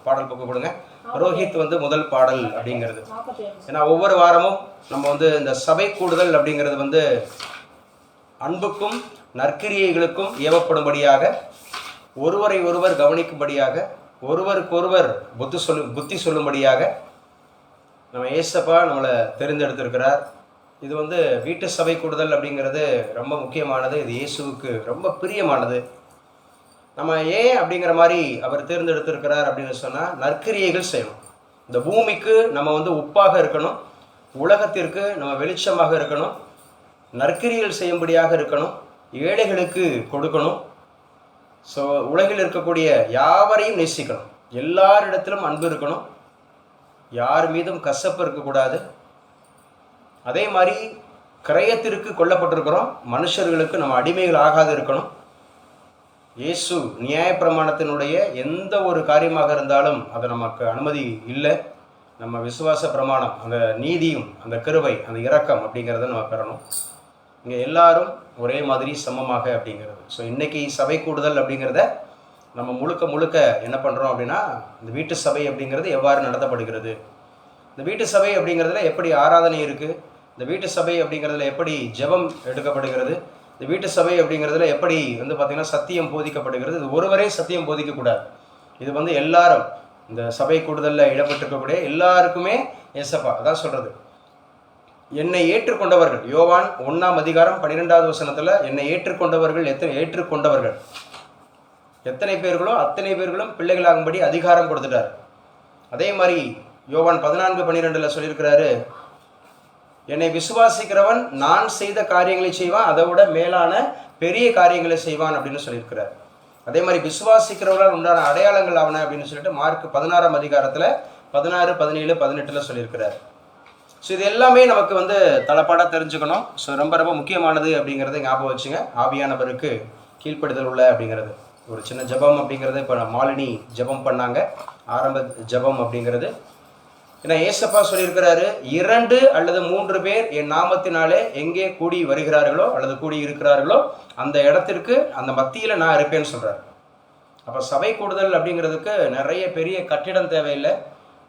பாடல் புக்கு கொடுங்க. ரோஹித் முதல் பாடல் அப்படிங்கிறது. ஏன்னா ஒவ்வொரு வாரமும் நம்ம இந்த சபை கூடுதல் அப்படிங்கிறது அன்புக்கும் நற்கிரியைகளுக்கும் ஏவப்படும்படியாக, ஒருவரை ஒருவர் கவனிக்கும்படியாக, ஒருவருக்கொருவர் புத்தி சொல்லும்படியாக நம்ம ஏசப்பா நம்மளை தெரிந்தெடுத்திருக்கிறார். இது வீட்டு சபை கூடுதல் அப்படிங்கிறது ரொம்ப முக்கியமானது. இது இயேசுவுக்கு ரொம்ப பிரியமானது. நம்ம ஏன் அப்படிங்கிற மாதிரி அவர் தேர்ந்தெடுத்திருக்கிறார் அப்படின்னு சொன்னால், நற்கிரியைகள் செய்யணும். இந்த பூமிக்கு நம்ம உப்பாக இருக்கணும், உலகத்திற்கு நம்ம வெளிச்சமாக இருக்கணும், நற்கிரியைகள் செய்யும்படியாக இருக்கணும், ஏழைகளுக்கு கொடுக்கணும். ஸோ உலகில் இருக்கக்கூடிய யாவரையும் நேசிக்கணும், எல்லாரிடத்திலும் அன்பு இருக்கணும், யார் மீதும் கசப்பு இருக்கக்கூடாது. அதே மாதிரி கிரயத்திற்கு கொல்லப்பட்டிருக்கிறோம், மனுஷர்களுக்கு நம்ம அடிமைகள் ஆகாது இருக்கணும். இயேசு நியாயப்பிரமாணத்தினுடைய எந்த ஒரு காரியமாக இருந்தாலும் அது நமக்கு அனுமதி இல்லை. நம்ம விசுவாச பிரமாணம், அந்த நீதியும் அந்த கிருபை அந்த இரக்கம் அப்படிங்கிறத நம்ம பெறணும். இங்கே எல்லாரும் ஒரே மாதிரி சமமாக அப்படிங்கிறது. ஸோ இன்றைக்கி சபை கூடுதல் அப்படிங்கிறத நம்ம முழுக்க என்ன பண்ணுறோம் அப்படின்னா, இந்த வீட்டு சபை அப்படிங்கிறது எவ்வாறு நடத்தப்படுகிறது, இந்த வீட்டு சபை அப்படிங்கிறதுல எப்படி ஆராதனை இருக்குது, இந்த வீட்டு சபை அப்படிங்கிறதுல எப்படி ஜெபம் எடுக்கப்படுகிறது, இந்த வீட்டு சபை அப்படிங்கிறதுல எப்படி பார்த்திங்கன்னா சத்தியம் போதிக்கப்படுகிறது. இது ஒருவரே சத்தியம் போதிக்கக்கூடாது. இது எல்லாரும் இந்த சபை கூடுதலில் இடம்பெற்றிருக்கக்கூடிய எல்லாருக்குமே ஏசப்பா அதான் சொல்கிறது. என்னை ஏற்றுக்கொண்டவர்கள், யோவான் 1:12 வசனத்தில் என்னை ஏற்றுக்கொண்டவர்கள் எத்தனை பேர்களோ அத்தனை பேர்களும் பிள்ளைகளாகும்படி அதிகாரம் கொடுத்துட்டார். அதே மாதிரி யோவான் 14:12 சொல்லியிருக்கிறாரு, என்னை விசுவாசிக்கிறவன் நான் செய்த காரியங்களை செய்வான், அதை விட மேலான பெரிய காரியங்களை செய்வான் அப்படின்னு சொல்லியிருக்கிறார். அதே மாதிரி விசுவாசிக்கிறவர்களால் உண்டான அடையாளங்கள் ஆவன அப்படின்னு சொல்லிட்டு மார்க் 16 16, 17, 18 சொல்லியிருக்கிறார். ஸோ இது எல்லாமே நமக்கு தலைப்பாடாக தெரிஞ்சுக்கணும். ஸோ ரொம்ப ரொம்ப முக்கியமானது அப்படிங்கிறத ஞாபகம் வச்சுங்க. ஆவியானவருக்கு கீழ்ப்படுதல் உள்ள அப்படிங்கிறது ஒரு சின்ன ஜபம் அப்படிங்கிறது இப்போ மாலினி ஜபம் பண்ணாங்க, ஆரம்ப ஜபம் அப்படிங்கிறது. ஏன்னா ஏசப்பா சொல்லியிருக்கிறாரு, 2 அல்லது 3 பேர் என் நாமத்தினாலே எங்கே கூடி வருகிறார்களோ அல்லது கூடி இருக்கிறார்களோ அந்த இடத்திற்கு அந்த மத்தியில் நான் இருப்பேன்னு சொல்கிறார். அப்போ சபை கூடுதல் அப்படிங்கிறதுக்கு நிறைய பெரிய கட்டிடம் தேவையில்லை,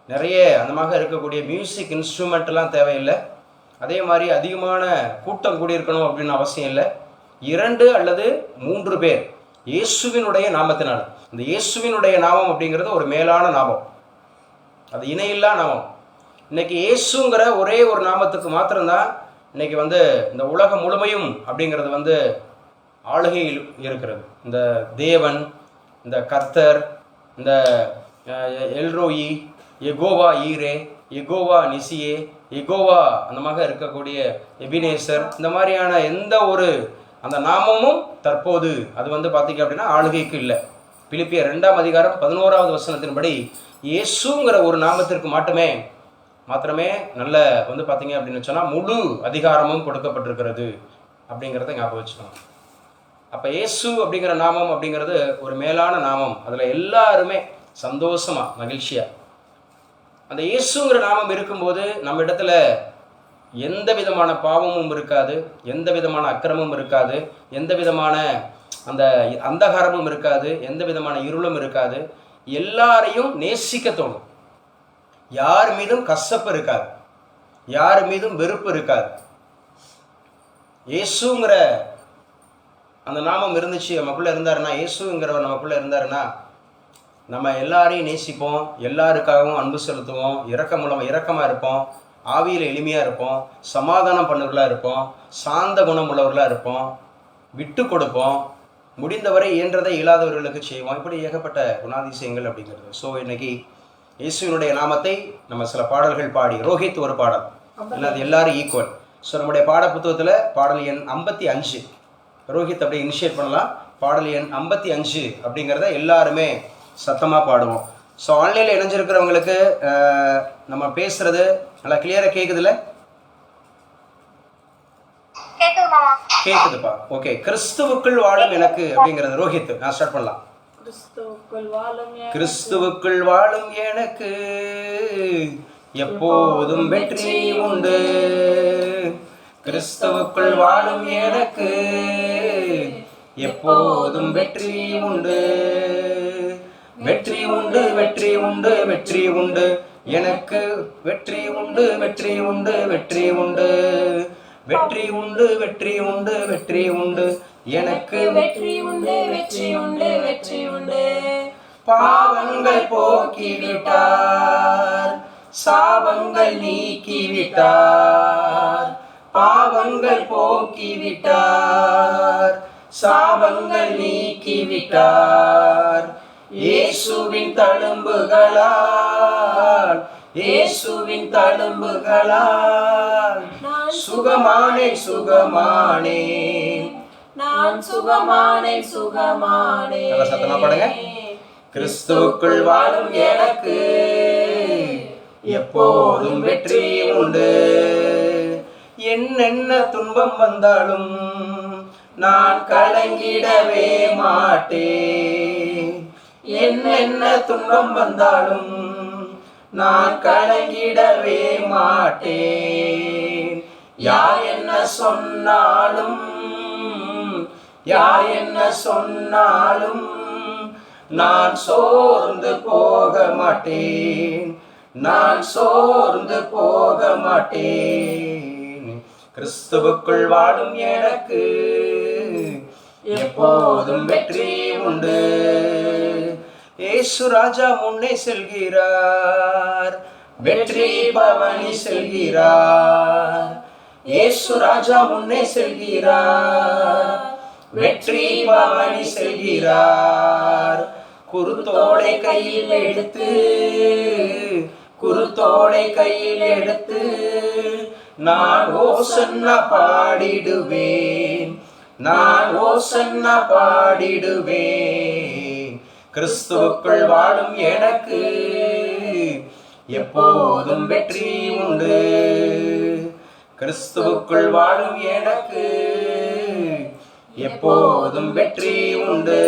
நிறைய அந்த மாதிரி இருக்கக்கூடிய மியூசிக் இன்ஸ்ட்ருமெண்ட்லாம் தேவையில்லை, அதே மாதிரி அதிகமான கூட்டம் கூடியிருக்கணும் அப்படின்னு அவசியம் இல்லை. 2 அல்லது 3 பேர் இயேசுவினுடைய நாமத்தினால், இந்த இயேசுவினுடைய நாமம் அப்படிங்கிறது ஒரு மேலான நாமம், அது இணையில்லா நாமம். இன்னைக்கு இயேசுங்கிற ஒரே ஒரு நாமத்துக்கு மாத்திரம்தான் இன்னைக்கு இந்த உலகம் முழுமையும் அப்படிங்கிறது ஆளுகையில் இருக்கிறது. இந்த தேவன், இந்த கர்த்தர், இந்த எல்ரோயி, எகோவா ஈரே, எகோவா நிசியே, எகோவா அந்த மாதிரி இருக்கக்கூடிய எபினேசர், இந்த மாதிரியான எந்த ஒரு அந்த நாமமும் தற்போது அது பார்த்தீங்க அப்படின்னா ஆளுகைக்கு இல்லை. பிலிப்பியர் 2:11 வசனத்தின்படி இயேசுங்கிற ஒரு நாமத்திற்கு மாத்திரமே நல்ல பார்த்தீங்க அப்படின்னு சொன்னால் முழு அதிகாரமும் கொடுக்கப்பட்டிருக்கிறது அப்படிங்கிறத ஞாபகம் வச்சுக்கணும். அப்போ இயேசு அப்படிங்கிற நாமம் அப்படிங்கிறது ஒரு மேலான நாமம். அதில் எல்லாருமே சந்தோஷமாக மகிழ்ச்சியாக அந்த இயேசுங்கிற நாமம் இருக்கும்போது நம்ம இடத்துல எந்த விதமான பாவமும் இருக்காது, எந்த விதமான அக்கிரமும் இருக்காது, எந்த விதமான அந்த அந்தகாரமும் இருக்காது, எந்த விதமான இருளும் இருக்காது. எல்லாரையும் நேசிக்க தோணும், யார் மீதும் கசப்பு இருக்காது, யார் மீதும் வெறுப்பு இருக்காது. இயேசுங்கிற அந்த நாமம் இருந்துச்சு நமக்குள்ளே இருந்தாருன்னா, இயேசுங்கிறவர் நமக்குள்ளே இருந்தாருன்னா நம்ம எல்லாரையும் நேசிப்போம், எல்லாருக்காகவும் அன்பு செலுத்துவோம், இரக்கமாக இருப்போம், ஆவியில் எளிமையாக இருப்போம், சமாதானம் பண்ணுறவர்களாக இருப்போம், சாந்த குணம் உள்ளவர்களாக இருப்போம், விட்டு கொடுப்போம், முடிந்தவரை இயன்றதை இயலாதவர்களுக்கு செய்வோம். இப்படி ஏகப்பட்ட குணாதிசயங்கள் அப்படிங்கிறது. ஸோ இன்னைக்கு இயேசுவினுடைய நாமத்தை நம்ம சில பாடல்கள் பாடி, ரோஹித் ஒரு பாடல், இல்லை அது எல்லாரும் ஈக்குவல். ஸோ நம்முடைய பாட புத்தகத்தில் பாடல் எண் 55, ரோஹித் அப்படி இனிஷியேட் பண்ணலாம். பாடல் எண் 55 அப்படிங்கிறத எல்லாருமே சத்தமாக பாடுவோம். ஸோ ஆன்லைனில் இணைஞ்சிருக்கிறவங்களுக்கு நம்ம பேசுறது நல்லா கிளியராக கேட்குதுல்ல? கேட்குதுப்பா. ஓகே. கிறிஸ்துவுக்குள் வாழும் எனக்கு அப்படிங்கிறது ரோஹித், நான் ஸ்டார்ட் பண்ணலாம். கிறிஸ்துவுக்குள் வாழும் எனக்கு எப்போதும் வெற்றி உண்டு, கிறிஸ்துவுக்குள் வாழும் எனக்கு எப்போதும் வெற்றி உண்டு, வெற்றி உண்டு வெற்றி உண்டு வெற்றி உண்டு எனக்கு வெற்றி உண்டு வெற்றி உண்டு வெற்றி உண்டு வெற்றி உண்டு வெற்றி உண்டு வெற்றி உண்டு எனக்கு வெற்றி உண்டு வெற்றி உண்டு வெற்றி உண்டு. பாவங்கள் போக்கிவிட்டார், சாபங்கள் நீக்கிவிட்டார். பாவங்கள் போக்கிவிட்டார், சாபங்கள் நீக்கிவிட்டார். இயேசுவின் தழும்புகளால், இயேசுவின் தழும்புகளால் சுகமானேன் சுகமானேன், நான் சுகமானேன் சுகமானேன். நல்லா சத்தமா பாடுங்க. கிறிஸ்துவுக்குள் வாழும் எனக்கு எப்போதும் வெற்றி உண்டு. என்னென்ன துன்பம் வந்தாலும் நான் கலங்கிடவே மாட்டேன். என்னென்ன துன்பம் வந்தாலும் நான் கலங்கிடவே மாட்டேன். யார் என்ன சொன்னாலும், யார் என்ன சொன்னாலும் நான் சோர்ந்து போக மாட்டேன், நான் சோர்ந்து போக மாட்டேன். கிறிஸ்துவுக்குள் வாழும் எனக்கு எப்போதும் வெற்றி உண்டு. இயேசு ராஜா முன்னே செல்கிறார், வெற்றி பவனி செல்கிறார். இயேசு ராஜா முன்னே செல்கிறார், வெற்றி பவனி செல்கிறார். குருத்தோடை கையில் எடுத்து, குருத்தோடை கையில் எடுத்து நான் ஓசன்னா பாடிடுவேன், நான் ஓசன்னா பாடிடுவேன். கிறிஸ்துவுக்குள் வாழும் எனக்கு எப்போதும் வெற்றி உண்டு. கிறிஸ்துவுக்குள் வாழும் எனக்கு எப்போதும் வெற்றி உண்டு.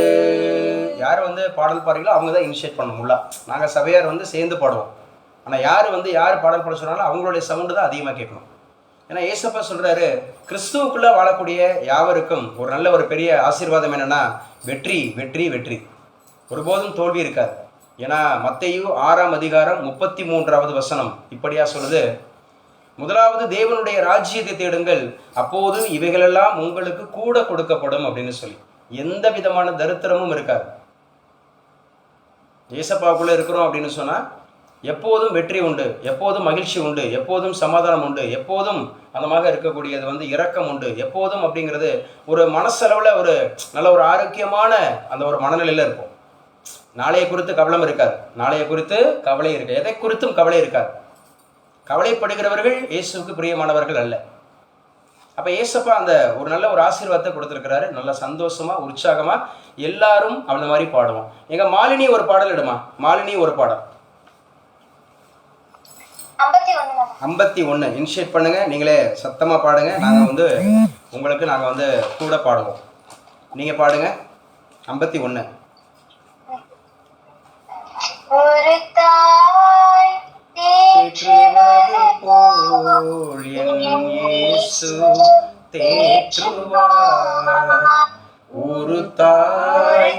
யார் பாடல் பாடுறீங்களோ அவங்க தான் இனிஷியேட் பண்ணணும்ல. நாங்கள் சபையார் சேர்ந்து பாடுவோம். ஆனால் யார் பாடல் பாட சொன்னாலும் அவங்களுடைய சவுண்டு தான் அதிகமாக கேட்கணும். ஏன்னா ஏசப்பா சொல்கிறாரு, கிறிஸ்துவுக்குள்ளே வாழக்கூடிய யாவருக்கும் ஒரு நல்ல ஒரு பெரிய ஆசீர்வாதம் என்னென்னா வெற்றி வெற்றி வெற்றி. ஒருபோதும் தோல்வி இருக்காது. ஏன்னா மத்தேயு 6ஆம் அதிகாரம் 33வது வசனம் இப்படியா சொல்லுது, முதலாவது தேவனுடைய ராஜ்யத்தை தேடுங்கள், அப்போது இவைகளெல்லாம் உங்களுக்கு கூட கொடுக்கப்படும் அப்படின்னு சொல்லி. எந்த விதமான தரித்திரமும் இருக்காது. ஏசப்பாவுக்குள்ளே இருக்கிறோம் அப்படின்னு சொன்னால் எப்போதும் வெற்றி உண்டு, எப்போதும் மகிழ்ச்சி உண்டு, எப்போதும் சமாதானம் உண்டு, எப்போதும் அந்த மாதிரி இருக்கக்கூடியது இரக்கம் உண்டு, எப்போதும் அப்படிங்கிறது ஒரு மனசளவில் ஒரு நல்ல ஒரு ஆரோக்கியமான அந்த ஒரு மனநிலையில் இருக்கும். நாளைய குறித்து கவலம் இருக்காது, நாளைய குறித்து கவலை இருக்காது, எதை குறித்தும் கவலை இருக்காது. கவலைப்படுகிறவர்கள் இயேசுவுக்கு பிரியமானவர்கள் அல்ல. அப்போ ஏசப்பா அந்த ஒரு நல்ல ஒரு ஆசீர்வாதத்தை கொடுத்துருக்கிறாரு. நல்ல சந்தோஷமா உற்சாகமா எல்லாரும் அந்த மாதிரி பாடுவோம். எங்க மாலினி ஒரு பாடல் இடுமா, மாலினி ஒரு பாடல் 51 இனிஷியேட் பண்ணுங்க. நீங்களே சத்தமா பாடுங்க. நாங்க உங்களுக்கு நாங்க கூட பாடுவோம். நீங்க பாடுங்க 51. ஒரு தாய் தேற்றுவது போல் என் இயேசு தேற்றுவார். ஒரு தாய்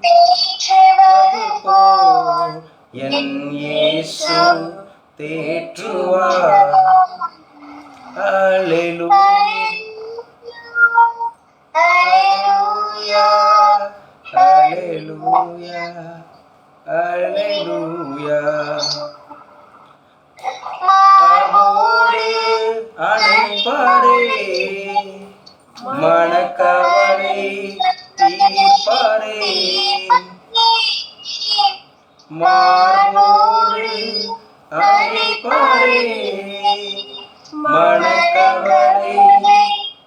தேற்றுவது போல் என் இயேசு தேற்றுவார். அல்லேலூயா அல்லேலூயா அல்லேலூயா அல்லேலூயா. மார்போடு அணைப்பாரே, மனக்கவலை தீர்ப்பாரே. மார்போடு அணைப்பாரே, மனக்கவலை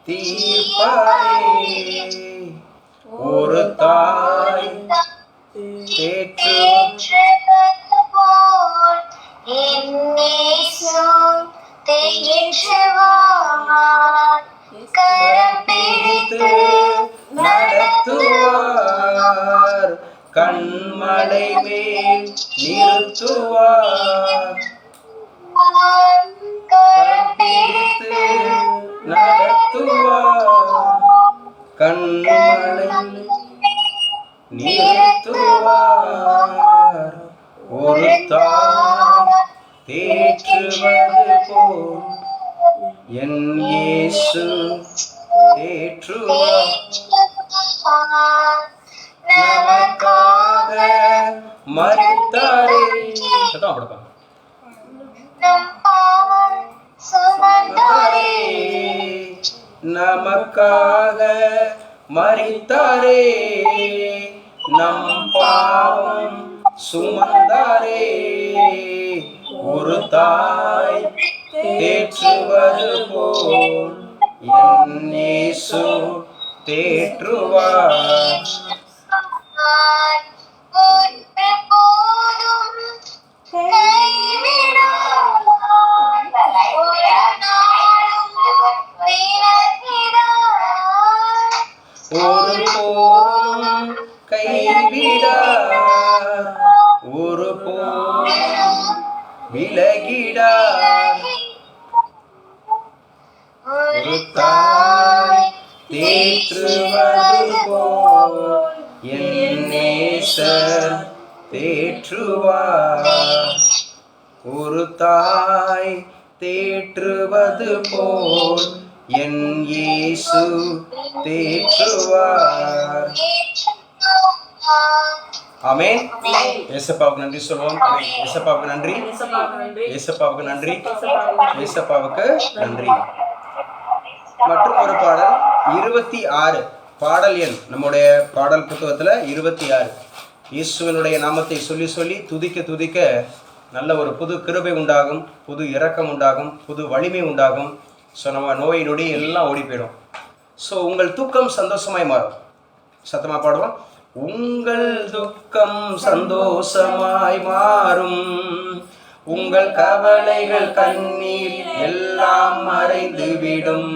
தீர்ப்பாரே. ஒரு தாய் தேற்றுவது போல் என் இயேசு தேற்றுவார். கரம் பிடித்து நடத்துவார், கண்மலை மேல் நிறுத்துவார். கரம் பிடித்து நடத்துவார், கண்மலை நிறுத்துவார். ஒரு தாய் தேற்றுவது போல் என் இயேசு தேற்றுவார். நமக்காக மரித்தாரே. சத்தமா பாடுப்பா. சுமந்தாரே, நமக்காக மரித்தாரே, நம் பாவம் சுமந்தாரே. ஒரு தாய் தேற்றுவது போல் என் இயேசு தேற்றுவார். ஒருபோதும் கைவிடார், ஒருபோதும் விலகிடார். ஒரு தாய் தேற்றுவது போல் என் நேசர் தேற்றுவார். ஒரு தாய் தேற்றுவது போல் என் இயேசு தேற்றுவார். ஆமென். இயேசுவுக்கு நன்றி சொல்வோம். இயேசுவுக்கு நன்றி, இயேசுவுக்கு நன்றி, இயேசுவுக்கு நன்றி. மற்றும் ஒரு பாடல் 26 பாடல் எண் நம்முடைய பாடல் புத்தகத்தில் 26. இயேசுவினுடைய நாமத்தை சொல்லி சொல்லி துதிக்க துதிக்க நல்ல ஒரு புது கிருபை உண்டாகும், புது இரக்கம் உண்டாகும், புது வலிமை உண்டாகும். ஸோ நம்ம நோய் நொடி எல்லாம் ஓடி போயிடும். ஸோ உங்கள் துக்கம் சந்தோஷமாய் மாறும். சத்தமாக பாடுவோம். உங்கள் துக்கம் சந்தோஷமாய் மாறும், உங்கள் கவலைகள் கண்ணீர் எல்லாம் மறைந்துவிடும்.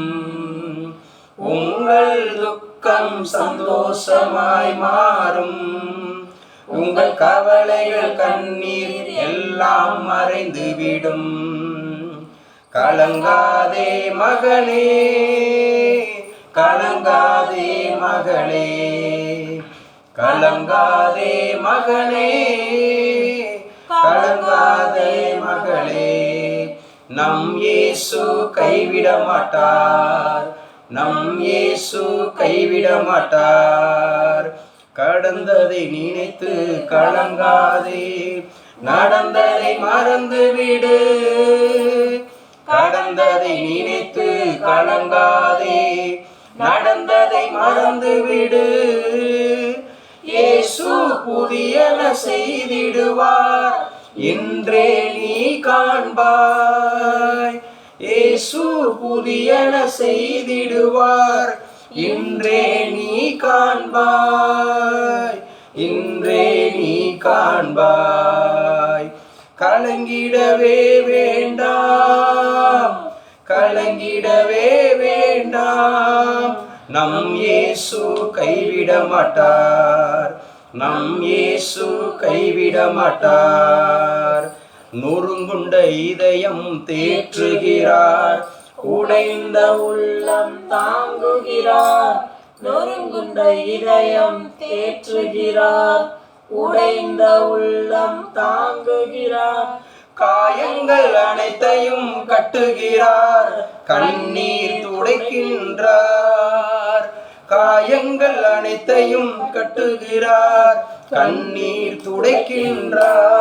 உங்கள் துக்கம் சந்தோஷமாய் மாறும், உங்கள் கவலைகள் கண்ணீர் எல்லாம் மறைந்துவிடும். கலங்காதே மகளே, கலங்காதே மகளே, கலங்காதே மகனே, கலங்காதே மகளே. நம் இயேசு கைவிட மாட்டார், நம் இயேசு கைவிட மாட்டார். கடந்ததை நினைத்து கலங்காதே, நடந்ததை மறந்து விடு. கடந்ததை நினைத்து கலங்காதே, நடந்ததை மறந்து விடு. இயேசு புதியன செய்திடுவார், இன்றே நீ காண்பாய். இயேசு புதியன செய்திடுவார், இன்றே நீ காண்பாய், இன்றே நீ காண்பாய். கலங்கிடவே வேண்டாம், கலங்கிடவே வேண்டாம். நம் இயேசு கைவிட மாட்டார், நம் இயேசு கைவிட மாட்டார். நொறுங்குண்ட இதயம் தேற்றுகிறார், உடைந்த உள்ளம் தாங்குகிறார். நொறுங்குண்ட இதயம் தேற்றுகிறார், உடைந்த உள்ளம் தாங்குகிறார். காயங்கள் அனைத்தையும் கட்டுகிறார், கண்ணீர் துடைக்கின்றார். காயங்கள் அனைத்தையும் கட்டுகிறார், கண்ணீர் துடைக்கின்றார்,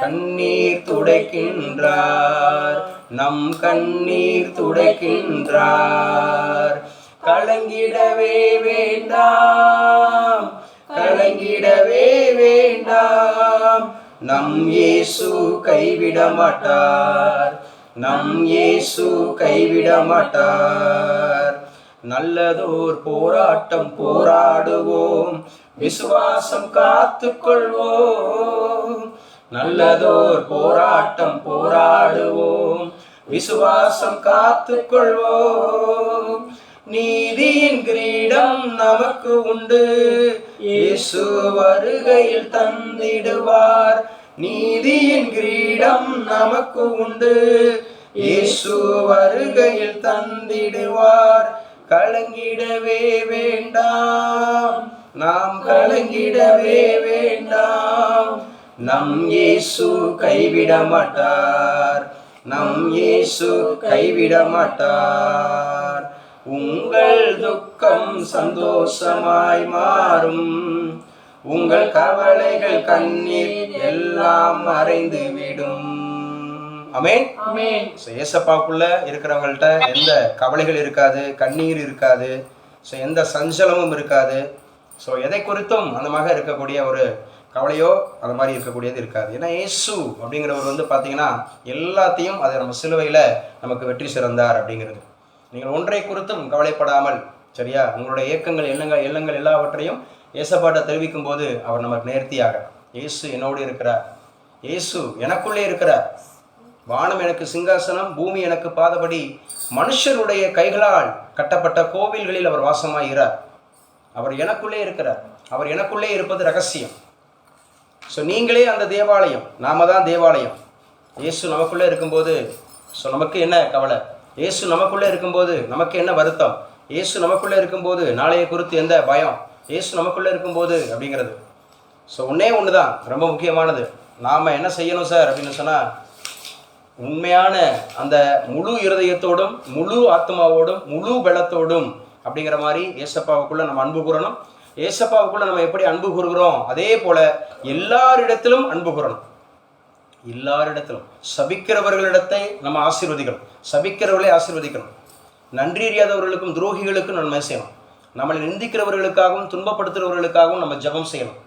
கண்ணீர் துடைக்கின்றார். நம் கண்ணீர் துடைக்கின்றார். கலங்கிடவே வேண்டாம், கலங்கிடவே வேண்டாம். நம் இயேசு கைவிட மாட்டார், நம் இயேசு கைவிட மாட்டார். நல்லதோர் போராட்டம் போராடுவோம், விசுவாசம் காத்துக்கொள்வோம். நல்லதோர் போராட்டம் போராடுவோம், விசுவாசம் காத்துக்கொள்வோம். நீதியின் கிரீடம் நமக்கு உண்டு, இயேசு வருகையில் தந்திடுவார். நீதியின் கிரீடம் நமக்கு உண்டு, இயேசு வருகையில் தந்திடுவார். கலங்கிடவே வேண்டாம், நாம் கலங்கிடவே வேண்டாம். நம் இயேசு கைவிட மாட்டார், நம் இயேசு கைவிட மாட்டார். உங்கள் துக்கம் சந்தோஷமாய் மாறும், உங்கள் கவலைகள் கண்ணீர் எல்லாம் மறைந்து விடும். ஆமென். ஆமென். ஏசப்பாக்குள்ள இருக்கிறவங்கள்ட்ட எந்த கவலைகள் இருக்காது, கண்ணீர் இருக்காது, ஸோ எந்த சஞ்சலமும் இருக்காது. ஸோ எதை குறித்தும் அந்த மாதிரி இருக்கக்கூடிய ஒரு கவலையோ அந்த மாதிரி இருக்கக்கூடியது இருக்காது. ஏன்னா இயேசு அப்படிங்கிறவர் வந்து பார்த்தீங்கன்னா எல்லாத்தையும் அதை நம்ம சிலுவையில் நமக்கு வெற்றி சிறந்தார் அப்படிங்கிறது. நீங்கள் ஒன்றை குறித்தும் கவலைப்படாமல், சரியா, உங்களுடைய இயக்கங்கள் எண்ணங்கள் எல்லாவற்றையும் ஏசப்பாட்ட தெரிவிக்கும் போது அவர் நமக்கு நேர்த்தியாக, இயேசு என்னோடு இருக்கிறார், இயேசு எனக்குள்ளே இருக்கிறார், வானம் எனக்கு சிங்காசனம், பூமி எனக்கு பாதபடி, மனுஷருடைய கைகளால் கட்டப்பட்ட கோவில்களில் அவர் வாசமாகிறார், அவர் எனக்குள்ளே இருக்கிறார், அவர் எனக்குள்ளே இருப்பது ரகசியம். ஸோ நீங்களே அந்த தேவாலயம், நாம தான் தேவாலயம். இயேசு நமக்குள்ளே இருக்கும்போது ஸோ நமக்கு என்ன கவலை, இயேசு நமக்குள்ளே இருக்கும்போது நமக்கு என்ன வருத்தம், இயேசு நமக்குள்ளே இருக்கும்போது நாளைய குறித்து எந்த பயம், இயேசு நமக்குள்ளே இருக்கும்போது அப்படிங்கிறது. ஸோ ஒன்றே ஒன்று தான் ரொம்ப முக்கியமானது. நாம் என்ன செய்யணும் சார் அப்படின்னு சொன்னால், உண்மையான அந்த முழு இருதயத்தோடும் முழு ஆத்மாவோடும் முழு பலத்தோடும் அப்படிங்கிற மாதிரி ஏசப்பாவுக்குள்ள நம்ம அன்பு கூறணும். ஏசப்பாவுக்குள்ள நம்ம எப்படி அன்பு கூறுகிறோம் அதே போல எல்லாரிடத்திலும் அன்பு கூறணும். எல்லாரிடத்திலும் சபிக்கிறவர்களிடத்தை நம்ம ஆசீர்வதிக்கணும், சபிக்கிறவர்களை ஆசீர்வதிக்கணும். நன்றி அறியாதவர்களுக்கும் துரோகிகளுக்கும் நன்மை செய்யணும். நம்மளை நிந்திக்கிறவர்களுக்காகவும் துன்பப்படுத்துகிறவர்களுக்காகவும் நம்ம ஜெபம் செய்யணும்.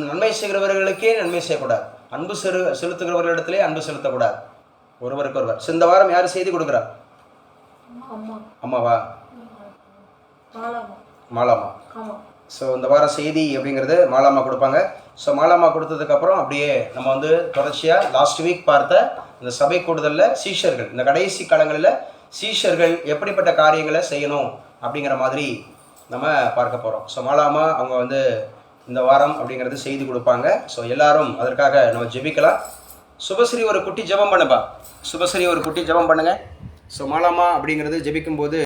நன்மை செய்கிறவர்களுக்கே நன்மை செய்யக்கூடாது, அன்பு செலுத்துகிறவர்களிடத்திலே அன்பு செலுத்தக்கூடாது ஒருவருக்கு ஒருவர். இந்த வாரம் யார் செய்தி கொடுக்குறார்? அம்மாவா? மாலாமா. ஸோ இந்த வாரம் செய்தி அப்படிங்கிறது மாலாமா கொடுப்பாங்க. ஸோ மாலாமா கொடுத்ததுக்கப்புறம் அப்படியே நம்ம வந்து தொடர்ச்சியாக லாஸ்ட் வீக் பார்த்த இந்த சபை கூடுதலில் சீஷர்கள், இந்த கடைசி காலங்களில் சீஷர்கள் எப்படிப்பட்ட காரியங்களை செய்யணும் அப்படிங்கிற மாதிரி நம்ம பார்க்க போகிறோம். ஸோ மாலாமா அவங்க வந்து இந்த வாரம் அப்படிங்கிறது செய்தி கொடுப்பாங்க. ஸோ எல்லாரும் அதற்காக நம்ம ஜெபிக்கலாம். சுபஸ்ரீ ஒரு குட்டி ஜெபம் பண்ணுப்பா, சுபஸ்ரீ ஒரு குட்டி ஜெபம் பண்ணுங்க. ஸோ மாலாமா அப்படிங்கிறது ஜெபிக்கும்போது